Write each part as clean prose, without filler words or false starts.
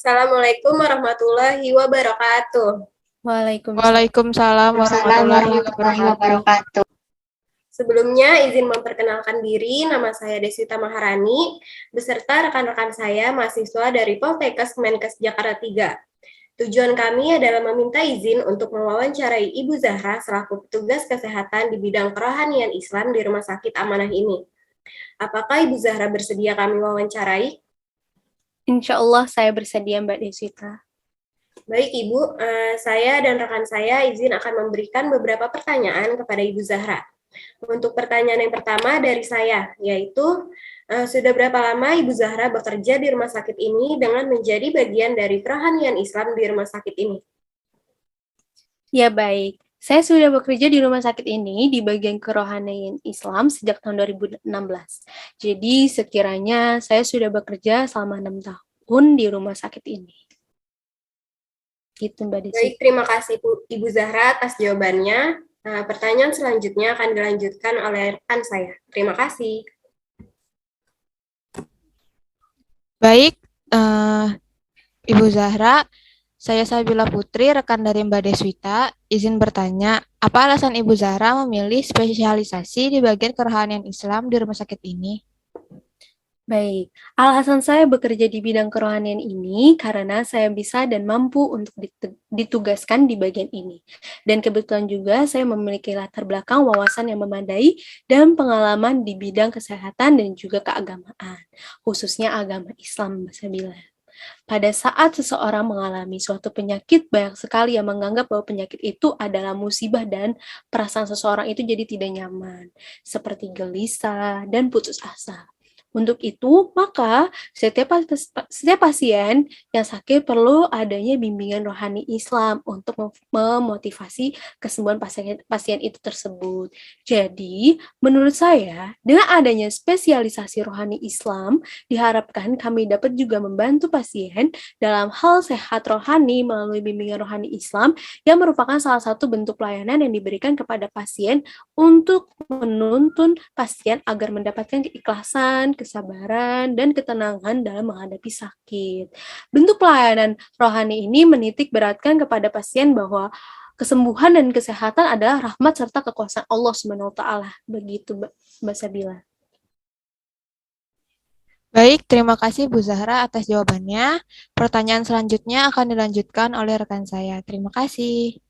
Assalamualaikum warahmatullahi wabarakatuh. Waalaikumsalam. Waalaikumsalam warahmatullahi warahmatullahi wabarakatuh. wabarakatuh. Sebelumnya izin memperkenalkan diri, nama saya Deswita Maharani, beserta rekan-rekan saya mahasiswa dari Poltekkes Kemenkes Jakarta 3. Tujuan kami adalah meminta izin untuk mewawancarai Ibu Zahra selaku petugas kesehatan di bidang kerohanian Islam di Rumah Sakit Amanah ini. Apakah Ibu Zahra bersedia kami wawancarai? Insya Allah saya bersedia, Mbak Deswita. Baik Ibu, saya dan rekan saya izin akan memberikan beberapa pertanyaan kepada Ibu Zahra. Untuk pertanyaan yang pertama dari saya, yaitu sudah berapa lama Ibu Zahra bekerja di rumah sakit ini dengan menjadi bagian dari kerohanian Islam di rumah sakit ini? Ya baik, saya sudah bekerja di rumah sakit ini di bagian kerohanian Islam sejak tahun 2016. Jadi sekiranya saya sudah bekerja selama 6 tahun di rumah sakit ini. Gitu Mbak Desi. Baik, terima kasih Ibu Zahra atas jawabannya. Pertanyaan selanjutnya akan dilanjutkan oleh rekan saya. Terima kasih. Baik, Ibu Zahra, saya Sabila Putri, rekan dari Mbak Deswita, izin bertanya, apa alasan Ibu Zahra memilih spesialisasi di bagian kerohanian Islam di rumah sakit ini? Baik, alasan saya bekerja di bidang kerohanian ini karena saya bisa dan mampu untuk ditugaskan di bagian ini. Dan kebetulan juga saya memiliki latar belakang wawasan yang memadai dan pengalaman di bidang kesehatan dan juga keagamaan, khususnya agama Islam, Mbak Sabila. Pada saat seseorang mengalami suatu penyakit, banyak sekali yang menganggap bahwa penyakit itu adalah musibah dan perasaan seseorang itu jadi tidak nyaman, seperti gelisah dan putus asa. Untuk itu, maka setiap pasien yang sakit perlu adanya bimbingan rohani Islam untuk memotivasi kesembuhan pasien itu tersebut. Jadi, menurut saya, dengan adanya spesialisasi rohani Islam, diharapkan kami dapat juga membantu pasien dalam hal sehat rohani melalui bimbingan rohani Islam yang merupakan salah satu bentuk pelayanan yang diberikan kepada pasien untuk menuntun pasien agar mendapatkan keikhlasan, kesabaran, dan ketenangan dalam menghadapi sakit. Bentuk pelayanan rohani ini menitik beratkan kepada pasien bahwa kesembuhan dan kesehatan adalah rahmat serta kekuasaan Allah SWT. Begitu, Mbak Sabila. Baik, terima kasih Bu Zahra atas jawabannya. Pertanyaan selanjutnya akan dilanjutkan oleh rekan saya. Terima kasih.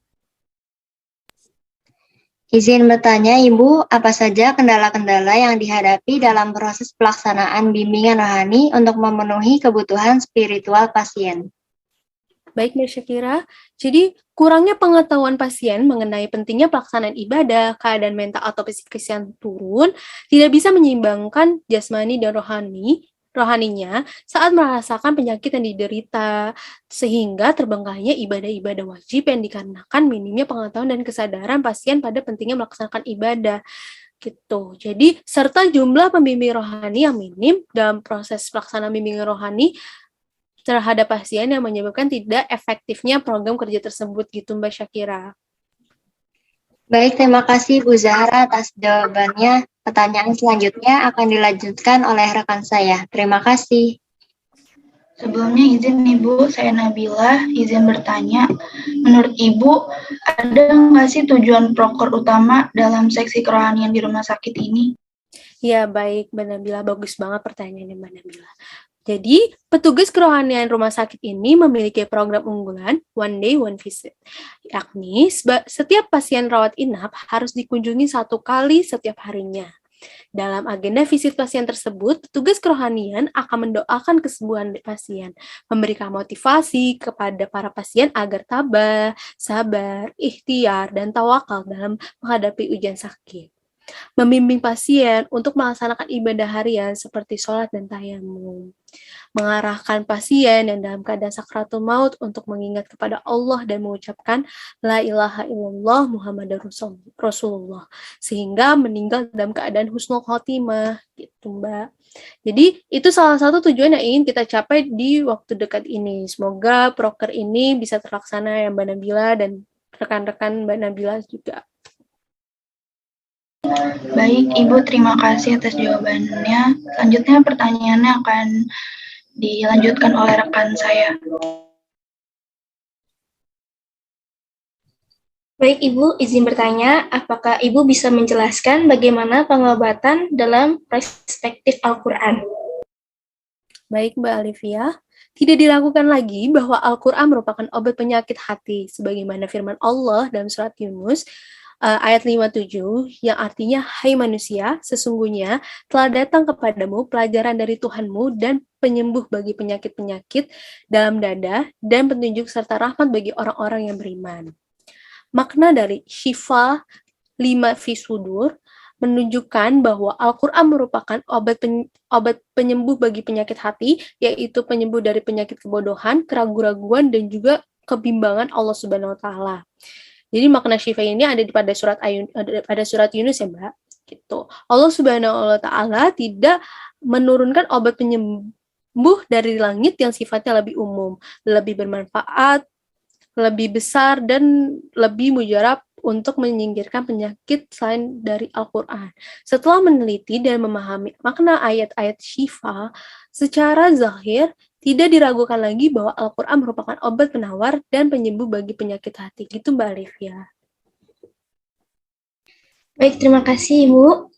Izin bertanya, Ibu, apa saja kendala-kendala yang dihadapi dalam proses pelaksanaan bimbingan rohani untuk memenuhi kebutuhan spiritual pasien? Baik, Mbak Syakira. Jadi, kurangnya pengetahuan pasien mengenai pentingnya pelaksanaan ibadah, keadaan mental atau psikis yang turun, tidak bisa menyeimbangkan jasmani dan rohaninya saat merasakan penyakit yang diderita, sehingga terbengkalainya ibadah-ibadah wajib yang dikarenakan minimnya pengetahuan dan kesadaran pasien pada pentingnya melaksanakan ibadah. Gitu. Jadi, serta jumlah pembimbing rohani yang minim dalam proses pelaksanaan bimbingan rohani terhadap pasien yang menyebabkan tidak efektifnya program kerja tersebut gitu Mbak Syakira. Baik, terima kasih Bu Zahra atas jawabannya. Pertanyaan selanjutnya akan dilanjutkan oleh rekan saya. Terima kasih. Sebelumnya izin Ibu, saya Nabila, izin bertanya. Menurut Ibu, ada nggak sih tujuan proker utama dalam seksi kerohanian di rumah sakit ini? Ya, baik Mbak Nabila, bagus banget pertanyaannya Mbak Nabila. Jadi, petugas kerohanian rumah sakit ini memiliki program unggulan One Day One Visit, yakni setiap pasien rawat inap harus dikunjungi 1 kali setiap harinya. Dalam agenda visit pasien tersebut, petugas kerohanian akan mendoakan kesembuhan pasien, memberikan motivasi kepada para pasien agar tabah, sabar, ikhtiar, dan tawakal dalam menghadapi ujian sakit. Membimbing pasien untuk melaksanakan ibadah harian seperti sholat dan tayamum. Mengarahkan pasien yang dalam keadaan sakratul maut untuk mengingat kepada Allah dan mengucapkan La ilaha illallah Muhammadur Rasulullah sehingga meninggal dalam keadaan husnul khotimah gitu Mbak. Jadi itu salah satu tujuan yang ingin kita capai di waktu dekat ini. Semoga proker ini bisa terlaksana ya Mbak Nabila dan rekan-rekan Mbak Nabila juga. Baik, Ibu, terima kasih atas jawabannya. Selanjutnya pertanyaannya akan dilanjutkan oleh rekan saya. Baik, Ibu, izin bertanya, apakah Ibu bisa menjelaskan bagaimana pengobatan dalam perspektif Al-Quran? Baik, Mbak Alivia. Tidak diragukan lagi bahwa Al-Quran merupakan obat penyakit hati, sebagaimana firman Allah dalam surat Yunus ayat 57, yang artinya, hai manusia, sesungguhnya telah datang kepadamu pelajaran dari Tuhanmu dan penyembuh bagi penyakit-penyakit dalam dada dan petunjuk serta rahmat bagi orang-orang yang beriman. Makna dari Syifa 5 fi sudur menunjukkan bahwa Al-Quran merupakan obat penyembuh bagi penyakit hati, yaitu penyembuh dari penyakit kebodohan, keraguan-raguan, dan juga kebimbangan Allah Subhanahu wa Ta'ala. Jadi makna Syifa ini ada pada surat Yunus ya, Mbak. Gitu. Allah Subhanahu wa Ta'ala tidak menurunkan obat penyembuh dari langit yang sifatnya lebih umum, lebih bermanfaat, lebih besar, dan lebih mujarab untuk menyingkirkan penyakit selain dari Al-Quran. Setelah meneliti dan memahami makna ayat-ayat Syifa, secara zahir tidak diragukan lagi bahwa Al-Quran merupakan obat penawar dan penyembuh bagi penyakit hati. Gitu, Mbak Alivia. Baik, terima kasih, Ibu.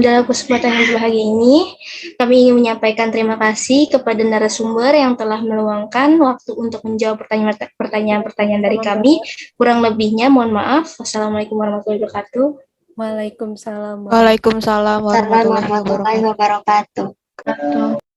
Dalam kesempatan yang berbahagia ini, kami ingin menyampaikan terima kasih kepada narasumber yang telah meluangkan waktu untuk menjawab pertanyaan-pertanyaan dari kami. Kurang lebihnya, mohon maaf. Wassalamualaikum warahmatullahi wabarakatuh. Waalaikumsalam Assalamualaikum warahmatullahi warahmatullahi wabarakatuh. wabarakatuh.